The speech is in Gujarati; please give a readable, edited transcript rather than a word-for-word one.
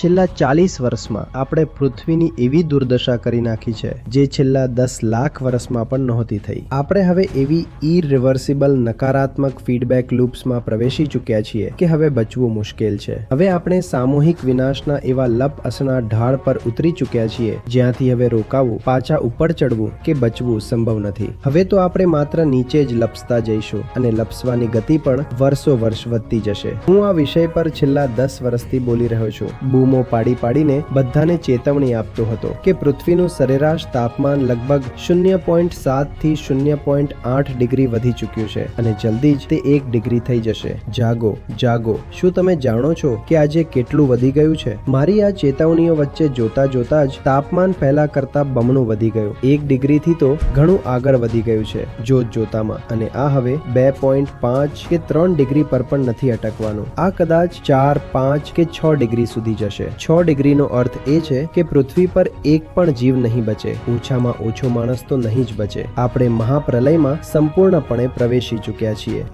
છેલ્લા 40 વર્ષમાં આપણે પૃથ્વીની એવી દુર્દશા કરી નાખી છે જે છેલ્લા 10 લાખ વર્ષમાં પણ નહોતી થઈ. આપણે હવે એવી ઇરિવર્સિબલ નકારાત્મક ફીડબેક લૂપ્સમાં પ્રવેશી ચૂક્યા છીએ કે હવે બચવું મુશ્કેલ છે. હવે આપણે સામૂહિક વિનાશના એવા લપ અસના ઢાળ પર ઉતરી ચૂક્યા છીએ જ્યાંથી હવે રોકાવું, પાછા ઉપર ચડવું કે બચવું સંભવ નથી. હવે તો આપણે માત્ર નીચે જ લપસતા જઈશું અને લપસવાની ગતિ પણ વર્ષો વર્ષ વધતી જશે. હું આ વિષય પર છેલ્લા 10 વર્ષથી બોલી રહ્યો છું. બૂમો પાડી પાડીને બધાને ચેતવણી આપતો હતો કે પૃથ્વીનું સરેરાશ તાપમાન લગભગ 0.7 થી 0.8 ડિગ્રી વધી ચૂક્યું છે અને જલ્દી જ તે 1 ડિગ્રી થઈ જશે. જાગો, જાગો. શું તમે જાણો છો કે આજે કેટલું વધી ગયું છે? મારી આ ચેતવણીઓ વચ્ચે જોતા જોતા જ તાપમાન પહેલા કરતા બમણું વધી ગયું. 1 ડિગ્રીથી તો ઘણું આગળ વધી ગયું છે જોત જોતામાં, અને આ હવે 2.5 કે 3 ડિગ્રી પર પણ નથી અટકવાનું. આ કદાચ 4, 5 કે 6 ડિગ્રી સુધી જશે. 6 ડિગ્રીનો અર્થ એ છે કે પૃથ્વી પર એક પણ જીવ નહીં બચે. ઓછામાં ઓછો માણસ તો નહીં જ બચે. આપણે મહાપ્રલયમાં સંપૂર્ણપણે પ્રવેશી ચૂક્યા છીએ.